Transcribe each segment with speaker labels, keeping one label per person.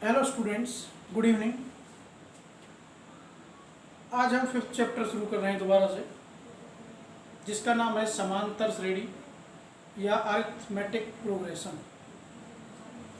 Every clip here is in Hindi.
Speaker 1: Hello students, good evening. आज हम 5th चैप्टर शुरू कर रहे हैं दोबारा से, जिसका नाम है समांतर श्रेणी या अरिथमेटिक प्रोग्रेशन।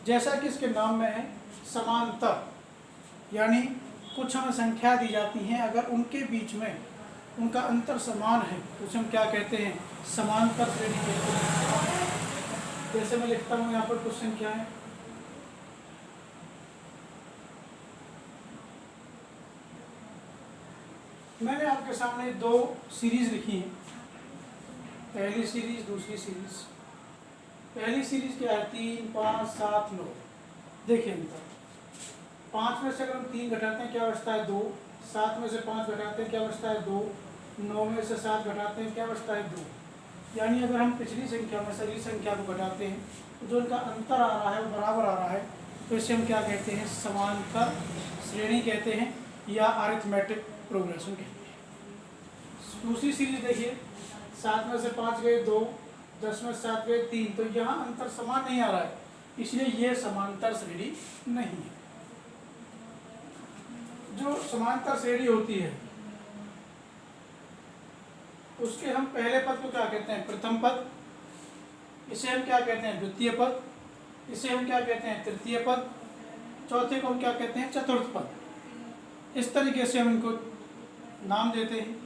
Speaker 1: जैसा कि इसके नाम में है समांतर, यानी कुछ हमें संख्या दी जाती हैं, अगर उनके बीच में उनका अंतर समान है तो उसे हम क्या कहते हैं, समांतर श्रेणी कहते हैं। जैसे मैं लिखता हूँ यहाँ पर कुछ संख्याएं, मैंने आपके सामने दो सीरीज लिखी हैं, पहली सीरीज दूसरी सीरीज। पहली सीरीज क्या है, 3, 5, 7, 9। देखिए अंतर, 5 में से अगर हम 3 घटाते हैं क्या बचता है 2, 7 में से 5 घटाते हैं क्या बचता है 2, 9 में से 7 घटाते हैं क्या बचता है 2। यानी अगर हम पिछली संख्या में से अगली संख्या को घटाते हैं तो जो इनका अंतर आ रहा है वो बराबर आ रहा है, तो इसे हम क्या कहते हैं, समांतर श्रेणी कहते हैं या अरिथमेटिक प्रोग्रेशन कहते हैं। दूसरी सीरीज देखिए, 7 में से 5 गए 2, 10 में से 7 गए 3, तो यहाँ अंतर समान नहीं आ रहा है, इसलिए ये समांतर श्रेणी नहीं है। जो समांतर श्रेणी होती है उसके हम पहले पद को क्या कहते हैं, प्रथम पद। इसे हम क्या कहते हैं, द्वितीय पद। इसे हम क्या कहते हैं, तृतीय पद। चौथे को हम क्या कहते हैं, चतुर्थ पद। इस तरीके से हम इनको नाम देते हैं।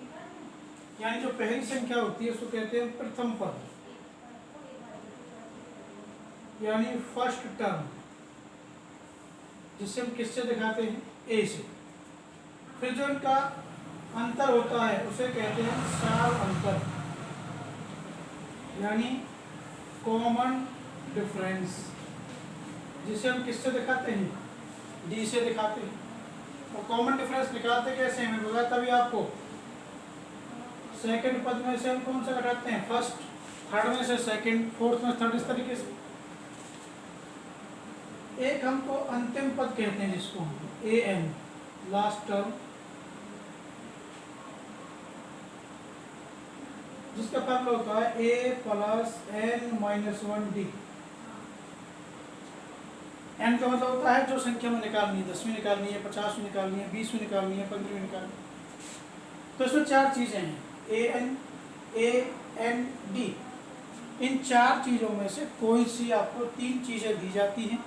Speaker 1: यानी जो पहली संख्या होती है उसको कहते हैं प्रथम पद, यानी फर्स्ट टर्म, जिसे हम किससे दिखाते हैं, ए से। फिर जो इनका अंतर होता है उसे कहते हैं सार अंतर, यानी कॉमन डिफरेंस, जिसे हम किससे दिखाते हैं, डी से दिखाते हैं। और कॉमन डिफरेंस निकालते कैसे हैं, मैं बताया तभी आपको। सेकंड पद में से हम कौन सा घटाते हैं, फर्स्ट, थर्ड में से सेकंड, फोर्थ में थर्ड, इस तरीके से। एक हमको अंतिम पद कहते हैं जिसको हम ए एन, लास्ट टर्म, जिसका फॉर्मूला होता है a plus n minus 1 d. N का मतलब होता है जो संख्या में निकालनी है, 10वीं निकालनी है, 50वीं निकालनी है, 20वीं निकालनी है, 15वीं निकालनी है। तो इसमें 4 चीजें हैं, ए एन डी। इन 4 चीज़ों में से कोई सी आपको 3 चीज़ें दी जाती हैं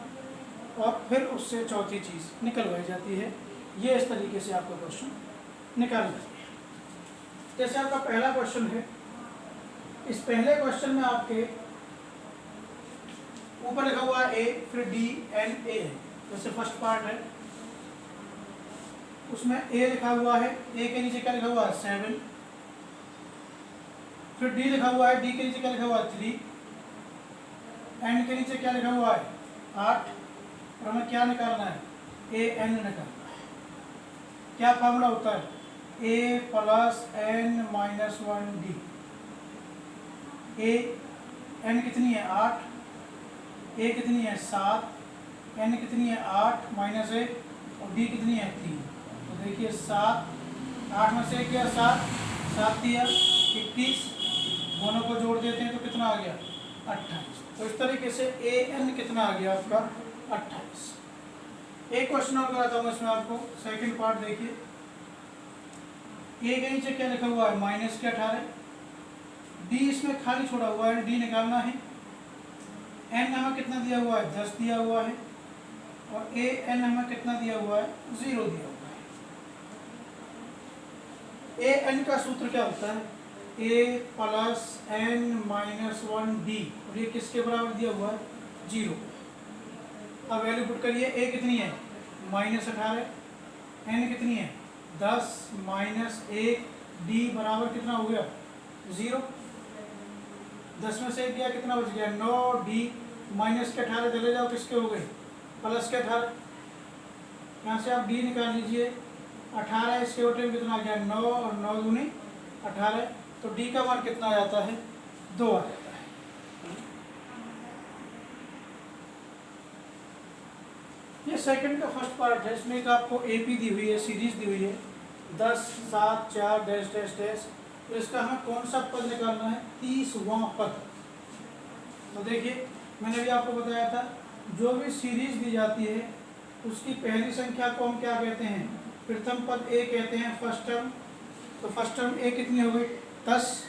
Speaker 1: और फिर उससे चौथी चीज़ निकलवाई जाती है। ये इस तरीके से आपका क्वेश्चन निकाल जाती है। जैसे आपका पहला क्वेश्चन है, इस पहले क्वेश्चन में आपके ऊपर लिखा हुआ है ए, फिर डी एन ए है। जैसे फर्स्ट पार्ट है उसमें ए लिखा हुआ है, ए के नीचे क्या लिखा हुआ है 7, फिर डी लिखा हुआ है, डी के नीचे क्या लिखा हुआ है 3, एन के नीचे क्या लिखा हुआ है 8, और हमें क्या निकालना है, ए एन निकालना है। क्या फॉर्मूला होता है, a plus n minus 1 D. A N कितनी है 8, ए कितनी है 7, एन कितनी है 8 माइनस 1, और डी कितनी है 3। तो देखिए 7, 8 में से 1 गया 7, 7 दिया 21, दोनों को जोड़ देते हैं तो कितना आ गया 28। तो इस तरीके से ए एन कितना आ गया आपका 28। एक क्वेश्चन और कराता हूँ इसमें आपको, सेकंड पार्ट देखिए। ए के नीचे क्या लिखा हुआ है माइनस के 18, डी इसमें खाली छोड़ा हुआ है, डी निकालना है। एन हमें कितना दिया हुआ है 10 दिया हुआ है, और ए एन हमें कितना दिया हुआ है 0 दिया हुआ है। ए एन का सूत्र क्या होता है, a plus n minus 1 D, और ये किसके बराबर दिया हुआ है 0। अब वैल्यू पुट करिए, ए कितनी है माइनस 18, एन कितनी है 10 माइनस 1, डी बराबर कितना हो गया 0। 10 में से 1 गया कितना बच गया 9, डी माइनस के 18 चले जाओ किसके हो गए प्लस के 18। यहाँ से आप डी निकाल लीजिए, 18 इसके उल्टे में कितना आ गया 9, और 9 दूनी 18, तो डी का मान कितना आ जाता है 2 आ जाता है। ये सेकंड का फर्स्ट पार्ट है, इसमें एक आपको एपी दी हुई है, सीरीज दी हुई है 10, 7, 4 डैश डैश डैश। तो इसका हमें कौन सा पद निकालना है, 30वां पद। तो देखिए मैंने भी आपको बताया था, जो भी सीरीज दी जाती है उसकी पहली संख्या को हम क्या कहते हैं, प्रथम पद ए कहते हैं, फर्स्ट टर्म। तो फर्स्ट टर्म ए कितनी हो गई, 10।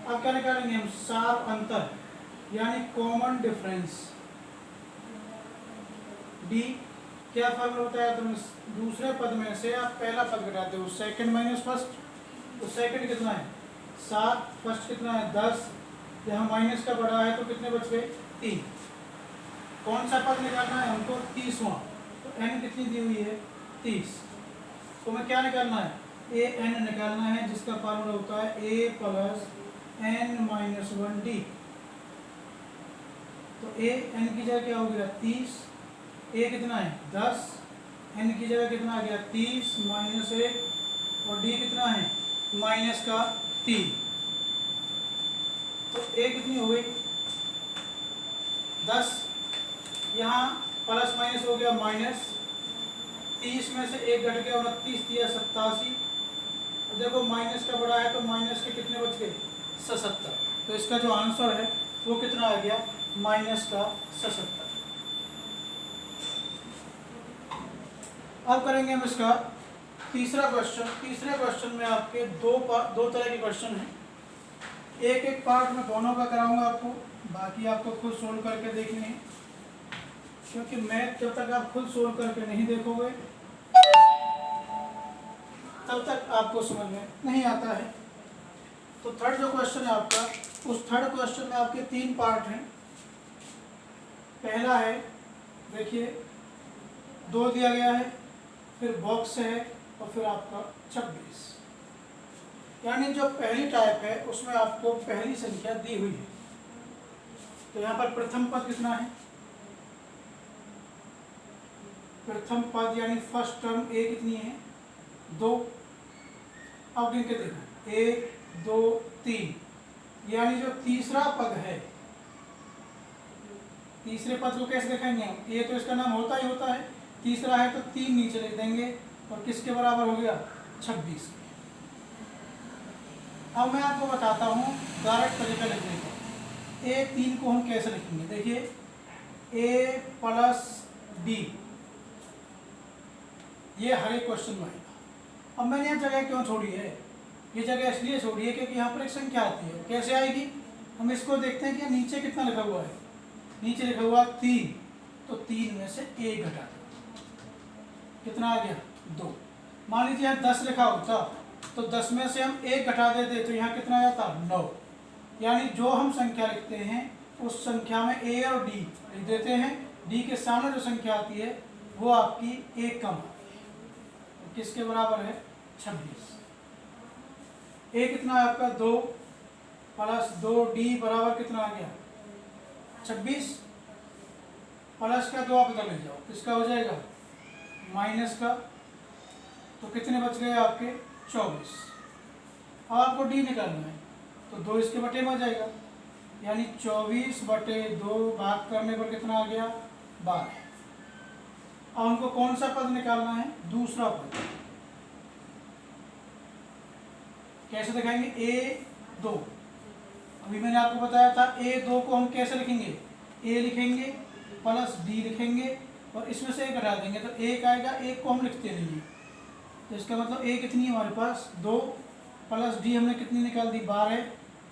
Speaker 1: अब क्या निकालेंगे हम, सार अंतर यानी कॉमन डिफरेंस। डी क्या फॉर्मूला होता है, तुम दूसरे पद में से आप पहला पद घटाते हो, सेकंड माइनस फर्स्ट। तो सेकंड कितना है 7, फर्स्ट कितना है 10, यहाँ माइनस का बड़ा है तो कितने बच गए 3। कौन सा पद निकालना है हमको, 30वां। तो n कितनी दी हुई है 30। तो हमें क्या निकालना है, ए एन निकालना है, जिसका फॉर्मूला होता है a प्लस n-1d। तो a n की जगह क्या हो गया 30, a कितना है 10, n की जगह कितना आ गया 30 माइनस 1, और d कितना है माइनस का 3। तो a कितनी हो गई 10, यहाँ प्लस माइनस हो गया माइनस, 30 में से 1 घट गया 29 दिया 87। देखो माइनस का बड़ा है तो माइनस के कितने बच गए 77। तो इसका जो आंसर है वो कितना आ गया, माइनस का 77। अब करेंगे हम इसका तीसरा क्वेश्चन। तीसरे क्वेश्चन में आपके दो तरह के क्वेश्चन हैं। एक एक पार्ट में दोनों का कराऊंगा आपको, बाकी आपको खुद सोल्व करके देखने हैं, क्योंकि मैथ जब तक आप खुद सोल्व करके नहीं देखोगे तब तक आपको समझ में नहीं आता है। तो थर्ड जो क्वेश्चन है आपका, उस थर्ड क्वेश्चन में आपके 3 पार्ट हैं। पहला है, देखिए 2 दिया गया है, फिर बॉक्स है, और फिर आपका 26। यानी जो पहली टाइप है उसमें आपको पहली संख्या दी हुई है। तो यहाँ पर प्रथम पद कितना है, प्रथम पद यानी फर्स्ट टर्म ए कितनी है 2। अब गिन के देखो 1 2 3, यानी जो तीसरा पद है, तीसरे पद को कैसे देखेंगे हम, ए तो इसका नाम होता ही होता है, तीसरा है तो 3 नीचे लिख देंगे, और किसके बराबर हो गया 26। अब मैं आपको बताता हूँ डायरेक्ट तरीका लिखने का। ए 3 को हम कैसे लिखेंगे, देखिए ए प्लस बी, ये हर एक क्वेश्चन में आएगा। अब मैंने यह जगह क्यों छोड़ी है, ये जगह इसलिए छोड़ी है क्योंकि यहाँ पर एक संख्या आती है। कैसे आएगी, हम इसको देखते हैं कि नीचे कितना लिखा हुआ है, नीचे लिखा हुआ 3, तो 3 में से 1 घटा दो, कितना आ गया 2। मान लीजिए यहाँ 10 लिखा होता तो 10 में से हम 1 घटा देते तो यहाँ कितना आ जाता 9। यानी जो हम संख्या लिखते हैं उस संख्या में ए और डी लिख देते हैं, डी के सामने जो संख्या आती है वो आपकी 1 कम आती है। किसके बराबर है 26। ए कितना है आपका 2 प्लस 2, डी बराबर कितना आ गया 26, प्लस का 2 आप इधर ले जाओ, किसका हो जाएगा माइनस का, तो कितने बच गए आपके 24। अब आपको डी निकालना है तो 2 इसके बटे में आ जाएगा, यानी 24/2 भाग करने पर कितना आ गया 12। अब हमको कौन सा पद निकालना है, दूसरा पद। कैसे दिखाएंगे, a2। अभी मैंने आपको बताया था a2 को हम कैसे लिखेंगे, a लिखेंगे प्लस d लिखेंगे और इसमें से 1 घटा देंगे तो 1 आएगा, 1 को हम लिखते नहीं है। तो इसका मतलब a कितनी है हमारे पास 2, प्लस d हमने कितनी निकाल दी 12,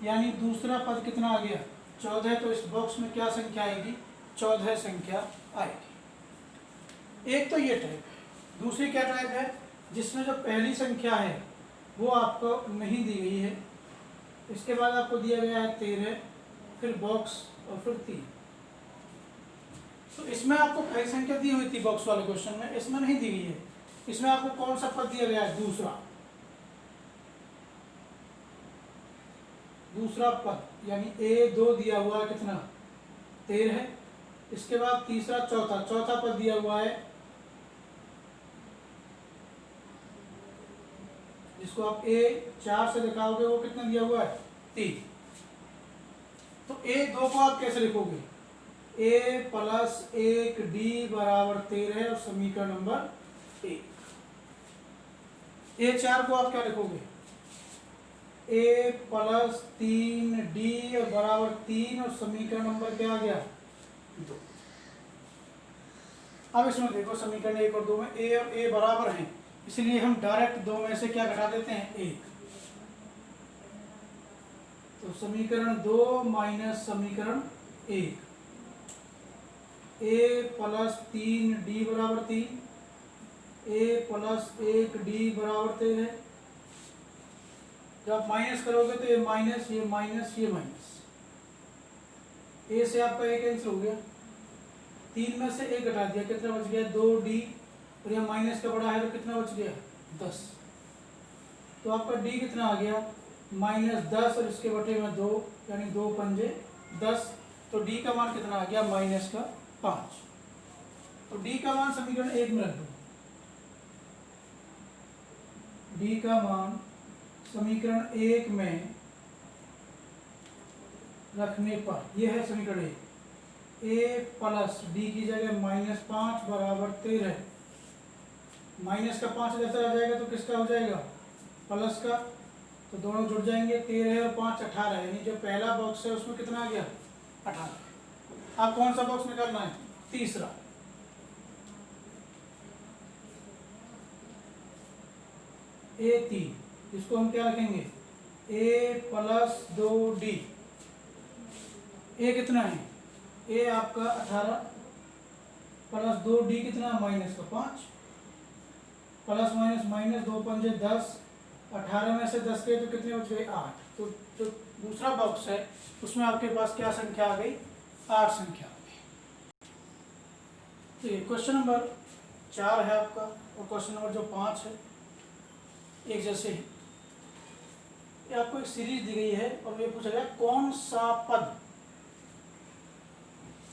Speaker 1: यानी दूसरा पद कितना आ गया 14। तो इस बॉक्स में क्या संख्या आएगी 14 संख्या आएगी। एक तो ये टाइप है। दूसरी क्या टाइप है, जिसमें जो पहली संख्या है वो आपको नहीं दी गई है, इसके बाद आपको दिया गया है 13, फिर बॉक्स और फिर 3। तो इसमें आपको पहली संख्या दी हुई थी बॉक्स वाले क्वेश्चन में, इसमें नहीं दी गई है। इसमें आपको कौन सा पद दिया गया है, दूसरा पद, यानी a2 दिया हुआ है कितना 13, इसके बाद तीसरा चौथा पद दिया हुआ है, जिसको आप a4 से दिखाओगे वो कितना दिया हुआ है 3। तो a2 को आप कैसे लिखोगे, a प्लस 1d बराबर 13 और समीकरण नंबर 1। a4 को आप क्या लिखोगे, a प्लस 3d बराबर 3 और समीकरण नंबर क्या आ गया 2। अब इसमें देखो समीकरण 1 और 2 में ए और ए बराबर हैं, इसलिए हम डायरेक्ट 2 में से क्या घटा देते हैं, 1। तो समीकरण 2 माइनस समीकरण 1, ए प्लस 3d बराबर 3, ए प्लस 1d बराबर 13। जब माइनस करोगे तो ये माइनस, ये माइनस, ये माइनस, ए से आपका एक कैंसिल हो गया, 3 में से 1 घटा दिया, कितना बच गया, 2d, और यह माइनस का बड़ा है तो कितना बच गया, 10। तो आपका d कितना आ गया, -10, और इसके बटे में 2, यानी 2 पंजे 10। तो d का मान कितना आ गया, -5। तो d का मान समीकरण 1 में रख दो। d का मान समीकरण 1 में रखने पर यह है समीकरण 1, a प्लस d की जगह -5 बराबर 13। माइनस का 5 जैसा आ जाएगा तो किसका हो जाएगा, प्लस का, तो दोनों जुड़ जाएंगे, 13 और 5 18, यानी जो पहला बॉक्स है उसमें कितना आ गया, 18। अब कौन सा बॉक्स निकालना है, तीसरा। A3, इसको हम क्या रखेंगे, a प्लस 2d। a कितना है, a आपका 18 प्लस 2d कितना, -5, प्लस माइनस माइनस, 2 पंजे 10, 18 में से 10 गए तो कितने बच गए, 8। तो जो दूसरा बॉक्स है उसमें आपके पास क्या संख्या आ गई, 8 संख्या आ गई। तो ये क्वेश्चन नंबर 4 है आपका, और क्वेश्चन नंबर जो 5 है एक जैसे ही। ये आपको एक सीरीज दी गई है और ये पूछा गया कौन सा पद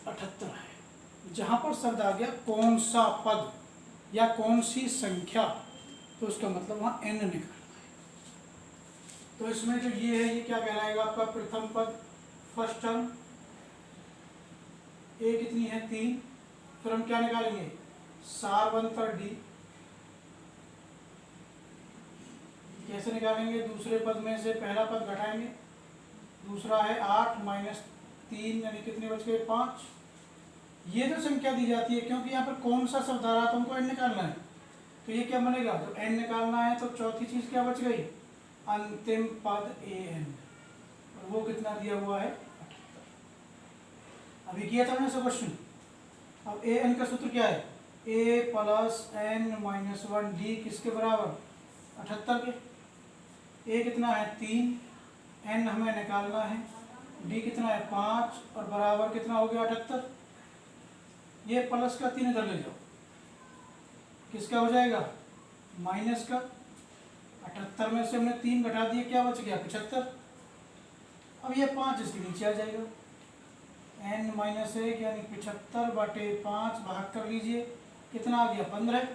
Speaker 1: 78 है। जहां पर शब्द आ गया कौन सा पद या कौन सी संख्या, तो उसका मतलब वहां n निकालना है। तो इसमें जो ये है ये क्या कहलाएगा, आपका प्रथम पद, फर्स्ट टर्म। a कितनी है, 3। फिर हम क्या निकालेंगे, सारवंतर d। कैसे निकालेंगे, दूसरे पद में से पहला पद घटाएंगे, दूसरा है 8 - 3, यानी कितने बच गए, 5। ये जो संख्या दी जाती है, क्योंकि यहाँ पर कौन सा शब्द आ रहा है तो हमको n निकालना है, तो ये क्या बनेगा, तो n निकालना है तो चौथी चीज क्या बच गई, अंतिम पद an, और वो कितना दिया हुआ है, 78। अभी किया था हमने क्वेश्चन। अब an का सूत्र क्या है, a प्लस n - 1d किसके बराबर, 78 के। a कितना है, 3, n हमें निकालना है, d कितना है, 5, और बराबर कितना हो गया, 78। ये प्लस का 3 इधर ले जाओ, किसका हो जाएगा, माइनस का। 78 में से हमने 3 घटा दिए, क्या बच गया, 75। अब ये 5 इसके नीचे आ जाएगा, n - 1 यानी 75/5 भाग कर लीजिए, कितना आ गया, 15।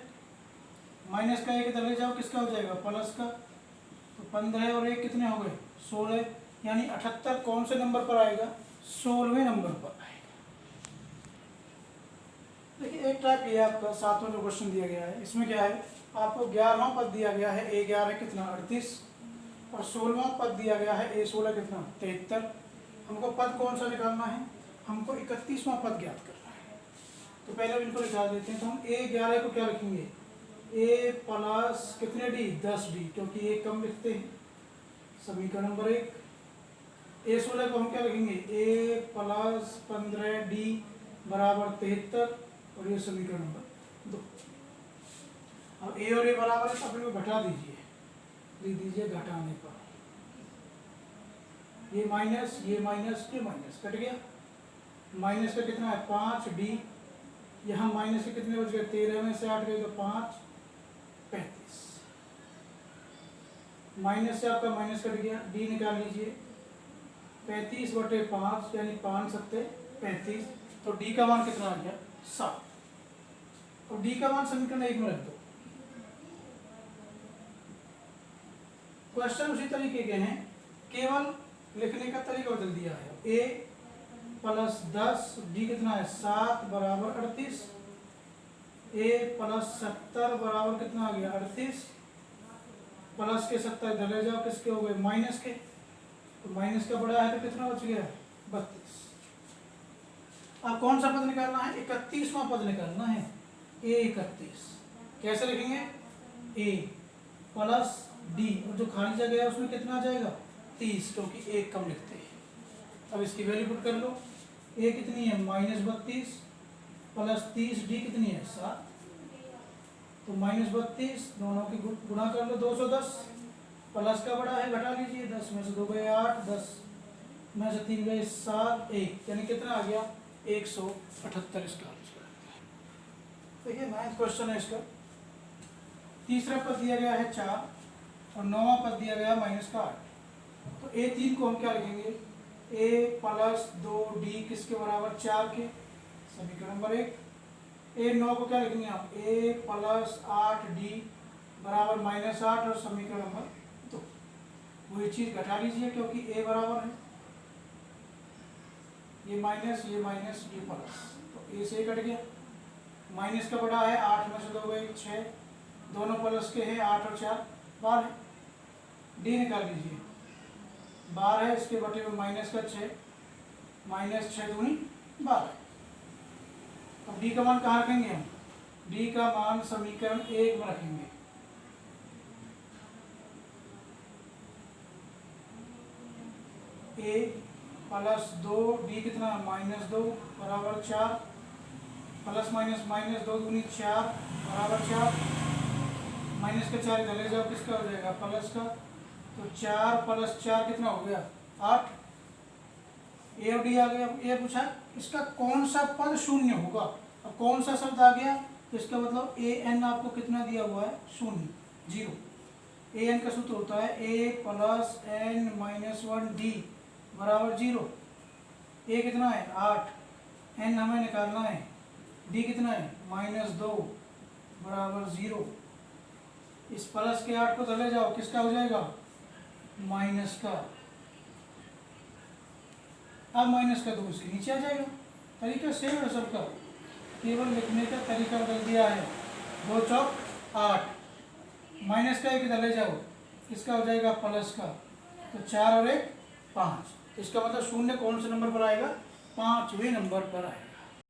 Speaker 1: माइनस का 1 इधर ले जाओ, किसका हो जाएगा, प्लस का। तो 15 और 1 कितने हो गए, 16, यानी 78 कौन से नंबर पर आएगा, 16वें नंबर पर आएगा। देखिए एक टाइप ये आपका 7वां जो क्वेश्चन दिया गया है, इसमें क्या है, आपको 11वां पद दिया गया है, a11 कितना, 38, और 16वां पद दिया गया है, a16 कितना, 73। हमको पद कौन सा निकालना है, हमको 31वां पद ज्ञात करना है। तो पहले इनको निकाल देते हैं। तो हम a11 को क्या लिखेंगे, a प्लस कितने d, 10d, क्योंकि एक कम लिखते हैं, समीकरण नंबर 1। a16 को हम क्या लिखेंगे, a प्लस 15d बराबर 73, और ये समीकरण नंबर 2। अब a और a बराबर है तो अपने को घटा दीजिए, लिख दीजिए घटाने पर, ये माइनस, ये माइनस, ये माइनस, कट गया। माइनस का कितना है, 5d, यहाँ माइनस के कितने बच गए, 13 में से 8 गए तो 5, 35। माइनस से आपका माइनस कट गया, d निकाल लीजिए, 35/5 यानी 5 सत्ते 35। तो d का मान कितना आ गया, 7। और d का मान समीकरण 1 में रख दो। क्वेश्चन उसी तरीके के हैं, केवल लिखने का तरीका बदल दिया है। a प्लस 10, d कितना है, 7 बराबर 38, a प्लस 70 बराबर कितना आ गया, 38, प्लस के 70 इधर ले जाओ, किसके हो गए, माइनस के। तो माइनस का बड़ा है तो कितना बच गया, 32। अब कौन सा पद निकालना है, 31वां पद निकालना है। A31 कैसे लिखेंगे, A प्लस D और जो खाली जगह है उसमें कितना आ जाएगा 30, क्योंकि एक कम लिखते हैं। अब इसकी वैल्यू पुट कर लो, A कितनी है -32 प्लस 30, D कितनी है 7, तो -32 दोनों की गुणा कर लो 210, प्लस का बड़ा है घटा लीजिए, 10 में से 2 गए 8, 10 में से 3 गए 7, 1 यानी कितना आ गया 178 इसका आंसर। देखिए 9th क्वेश्चन है इसका। तीसरा पद दिया गया है 4 और 9वां पद दिया गया -8। तो A3 को हम क्या लिखेंगे, A प्लस 2D किसके बराबर 4 के, समीकरण नंबर 1। A9 को क्या लिखेंगे हम, A प्लस 8D बराबर -8 और समीकरण नंबर 2। वही चीज घटा लीजिए क्योंकि A बराबर है, ये माइनस ये प्लस, तो A से कट गया, माइनस का बड़ा है 8 में से 2 गए 6, दोनों प्लस के हैं 8 और 4 12 है, D निकाल लीजिए 12 है, इसके बटे में माइनस का 6, -6 दूनी 12। अब D का मान कहाँ रखेंगे हम, D का मान समीकरण 1 में रखेंगे। A प्लस 2D कितना -2 बराबर 4, प्लस माइनस -2 दूनी 4 बराबर 4, माइनस का 4 इधर ले जाओ, किसका हो जाएगा प्लस का, तो 4 प्लस 4 कितना हो गया 8। A और D आ गया। ये पूछा इसका कौन सा पद शून्य होगा, अब कौन सा शब्द आ गया, तो इसका मतलब an आपको कितना दिया हुआ है 0 an का सूत्र होता है A प्लस n - 1D बराबर 0। A कितना है 8, n हमें निकालना है, D कितना है -2 बराबर 0। इस प्लस के 8 को तो ले जाओ, किसका हो जाएगा माइनस का, अब माइनस का 2 से नीचे आ जाएगा। तरीका सेम है सबका, केवल लिखने का तरीका बदल दिया है। 2 चौक 8, माइनस का 1 इधर ले जाओ, किसका हो जाएगा प्लस का, तो 4 और 1 5। इसका मतलब शून्य कौन से नंबर पर आएगा, 5वें नंबर पर आएगा।